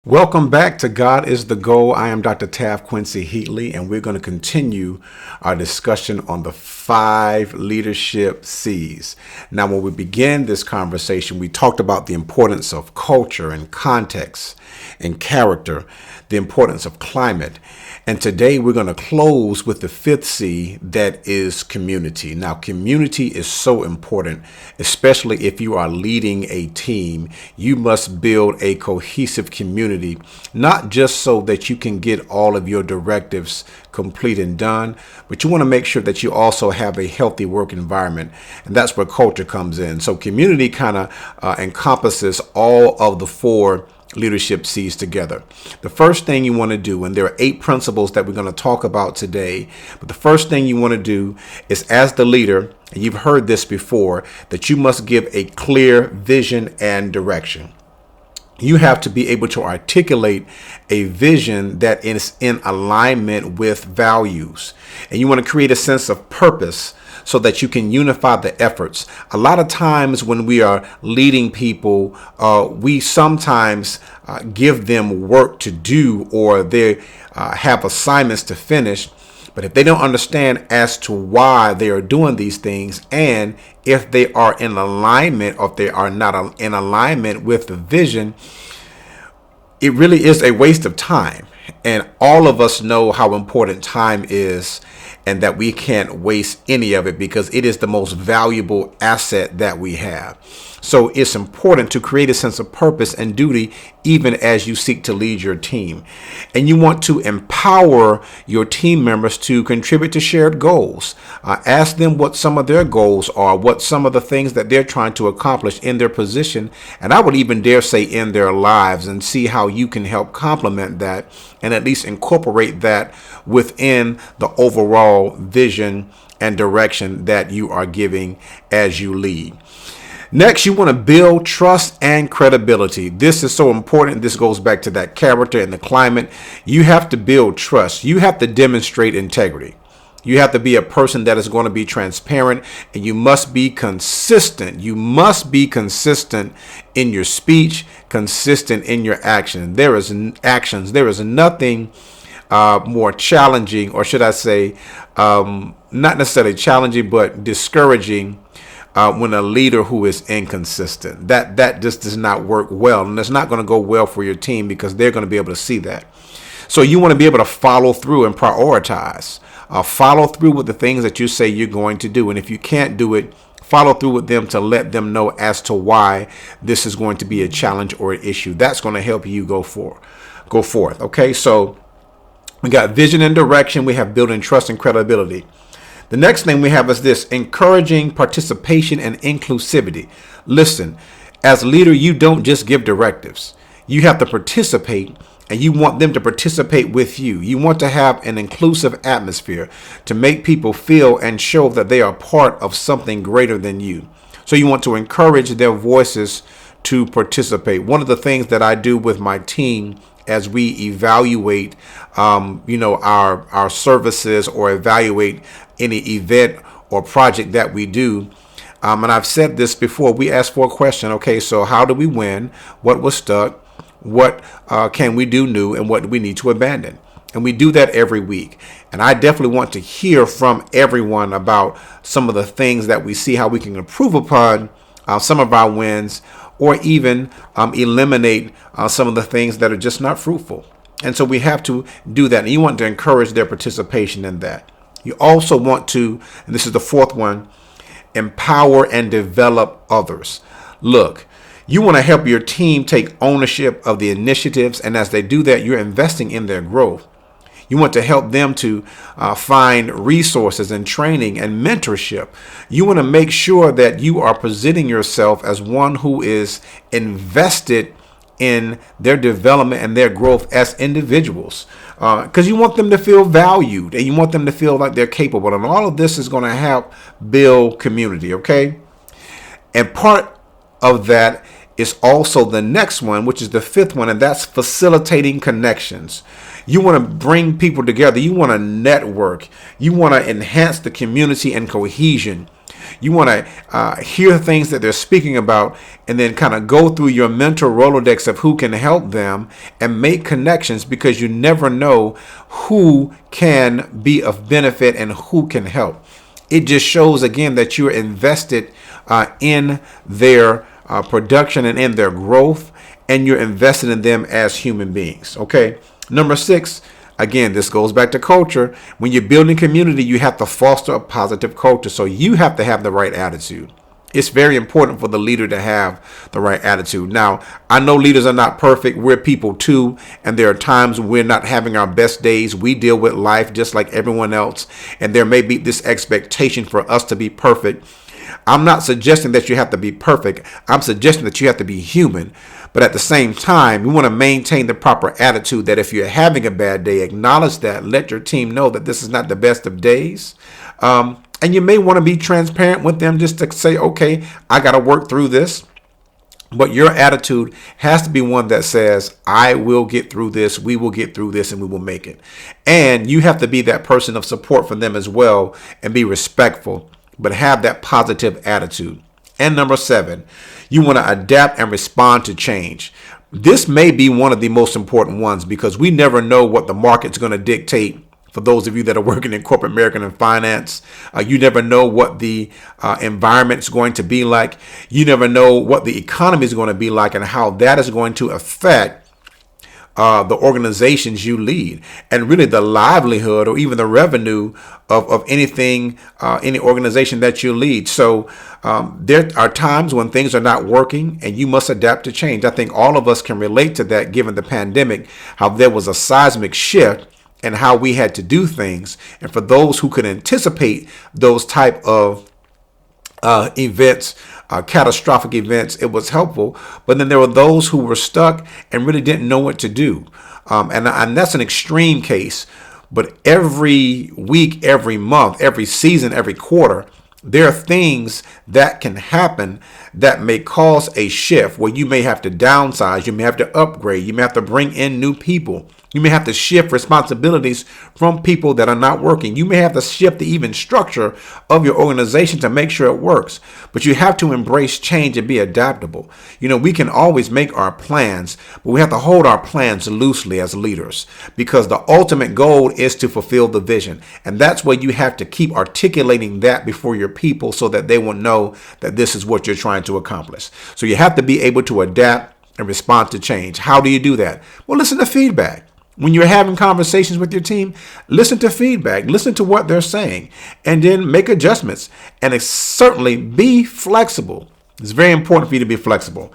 Welcome back to God is the Goal. I am Dr. Taft Quincey Heatley, and we're going to continue our discussion on the 5 leadership C's. Now, when we began this conversation, we talked about the importance of culture and context and character, the importance of climate. And today we're going to close with the 5th C, that is community. Now, community is so important, especially if you are leading a team. You must build a cohesive community, not just so that you can get all of your directives complete and done, but you want to make sure that you also have a healthy work environment. And that's where culture comes in. So community kind of encompasses all of the 4 leadership C's together. The first thing you want to do, and there are 8 principles that we're going to talk about today, but the first thing you want to do is, as the leader, and you've heard this before, that you must give a clear vision and direction. You have to be able to articulate a vision that is in alignment with values. And you want to create a sense of purpose so that you can unify the efforts. A lot of times when we are leading people, we sometimes give them work to do, or they have assignments to finish. But if they don't understand as to why they are doing these things, and if they are in alignment or if they are not in alignment with the vision, it really is a waste of time. And all of us know how important time is, and that we can't waste any of it because it is the most valuable asset that we have. So it's important to create a sense of purpose and duty even as you seek to lead your team. And you want to empower your team members to contribute to shared goals. Ask them what some of their goals are, what some of the things that they're trying to accomplish in their position, and I would even dare say in their lives, and see how you can help complement that and at least incorporate that within the overall vision and direction that you are giving as you lead. Next, you want to build trust and credibility. This is so important. This goes back to that character and the climate. You have to build trust. You have to demonstrate integrity. You have to be a person that is going to be transparent, and you must be consistent. You must be consistent in your speech, consistent in your action. There is nothing more challenging, or should I say, not necessarily challenging, but discouraging when a leader who is inconsistent. That just does not work well, and it's not going to go well for your team because they're going to be able to see that. So you want to be able to follow through and prioritize. Follow through with the things that you say you're going to do. And if you can't do it, follow through with them to let them know as to why this is going to be a challenge or an issue. That's going to help you go forth. Okay, so we got vision and direction. We have building trust and credibility. The next thing we have is this: encouraging participation and inclusivity. Listen, as a leader, you don't just give directives. You have to participate, and you want them to participate with you. You want to have an inclusive atmosphere to make people feel and show that they are part of something greater than you. So you want to encourage their voices to participate. One of the things that I do with my team as we evaluate, our services, or evaluate any event or project that we do. And I've said this before, we ask for a question. Okay, so how do we win? What was stuck? What can we do new? And what do we need to abandon? And we do that every week. And I definitely want to hear from everyone about some of the things that we see, how we can improve upon some of our wins, or even eliminate some of the things that are just not fruitful. And so we have to do that. And you want to encourage their participation in that. You also want to, and this is the 4th one, empower and develop others. Look, you want to help your team take ownership of the initiatives. And as they do that, you're investing in their growth. You want to help them to find resources and training and mentorship. You want to make sure that you are presenting yourself as one who is invested in their development and their growth as individuals, because you want them to feel valued and you want them to feel like they're capable. And all of this is going to help build community. Okay. And part of that is also the next one, which is the 5th one, and that's facilitating connections. You want to bring people together. You want to network. You want to enhance the community and cohesion. You want to hear things that they're speaking about and then kind of go through your mental Rolodex of who can help them and make connections, because you never know who can be of benefit and who can help. It just shows again that you're invested in their production and in their growth, and you're invested in them as human beings. Okay. Number 6, again, this goes back to culture. When you're building community, you have to foster a positive culture. So you have to have the right attitude. It's very important for the leader to have the right attitude. Now, I know leaders are not perfect. We're people too. And there are times when we're not having our best days. We deal with life just like everyone else. And there may be this expectation for us to be perfect. I'm not suggesting that you have to be perfect. I'm suggesting that you have to be human. But at the same time, we want to maintain the proper attitude that if you're having a bad day, acknowledge that, let your team know that this is not the best of days. And you may want to be transparent with them just to say, okay, I got to work through this. But your attitude has to be one that says, I will get through this, we will get through this, and we will make it. And you have to be that person of support for them as well and be respectful, but have that positive attitude. And number 7, you want to adapt and respond to change. This may be one of the most important ones, because we never know what the market's going to dictate. For those of you that are working in corporate America and finance, you never know what the environment is going to be like. You never know what the economy is going to be like and how that is going to affect the organizations you lead, and really the livelihood or even the revenue of anything, any organization that you lead. So there are times when things are not working and you must adapt to change. I think all of us can relate to that, given the pandemic, how there was a seismic shift and how we had to do things. And for those who could anticipate those type of events, catastrophic events, it was helpful. But then there were those who were stuck and really didn't know what to do. And that's an extreme case. But every week, every month, every season, every quarter, there are things that can happen that may cause a shift where you may have to downsize, you may have to upgrade, you may have to bring in new people. You may have to shift responsibilities from people that are not working. You may have to shift the even structure of your organization to make sure it works. But you have to embrace change and be adaptable. We can always make our plans, but we have to hold our plans loosely as leaders, because the ultimate goal is to fulfill the vision. And that's where you have to keep articulating that before your people so that they will know that this is what you're trying to accomplish. So you have to be able to adapt and respond to change. How do you do that? Well, listen to feedback. When you're having conversations with your team, listen to feedback, listen to what they're saying, and then make adjustments. And certainly be flexible. It's very important for you to be flexible.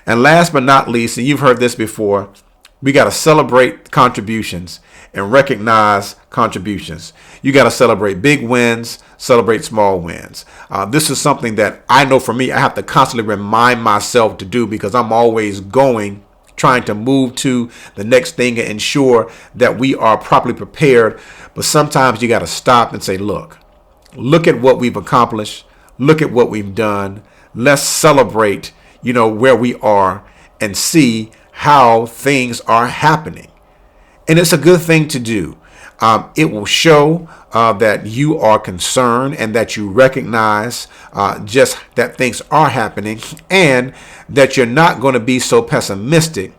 And last but not least, and you've heard this before, we got to celebrate contributions and recognize contributions. You got to celebrate big wins, celebrate small wins. This is something that I know for me, I have to constantly remind myself to do, because I'm always trying to move to the next thing and ensure that we are properly prepared. But sometimes you got to stop and say, look at what we've accomplished. Look at what we've done. Let's celebrate, where we are and see how things are happening. And it's a good thing to do. It will show that you are concerned and that you recognize just that things are happening, and that you're not going to be so pessimistic,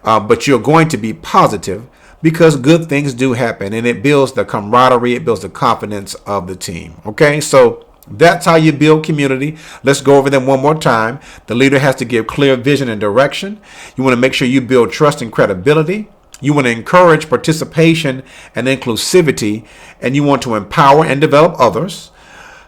but you're going to be positive, because good things do happen, and it builds the camaraderie, it builds the confidence of the team. Okay, so that's how you build community. Let's go over them one more time. The leader has to give clear vision and direction. You want to make sure you build trust and credibility. You want to encourage participation and inclusivity, and you want to empower and develop others,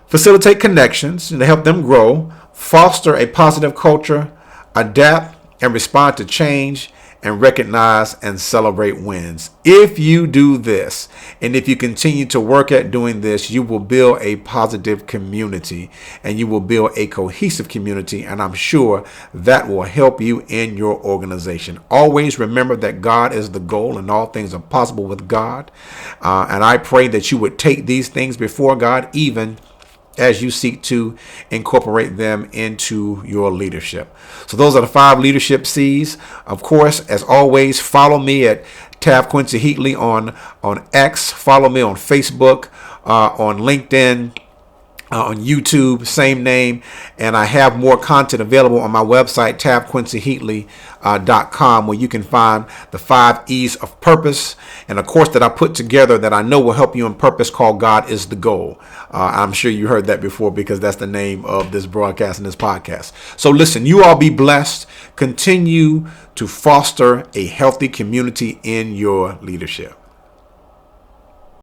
facilitate connections and help them grow, foster a positive culture, adapt and respond to change, and recognize and celebrate wins. If you do this, and if you continue to work at doing this, you will build a positive community, and you will build a cohesive community, and I'm sure that will help you in your organization. Always remember that God is the goal, and all things are possible with God. And I pray that you would take these things before God, even as you seek to incorporate them into your leadership. So those are the 5 leadership C's. Of course, as always, follow me at Taft Quincey Heatley on X. Follow me on Facebook, on LinkedIn, on YouTube, same name. And I have more content available on my website, taftquinceyheatley.com, where you can find the 5 E's of purpose and a course that I put together that I know will help you in purpose called God is the Goal. I'm sure you heard that before because that's the name of this broadcast and this podcast. So listen, you all be blessed. Continue to foster a healthy community in your leadership.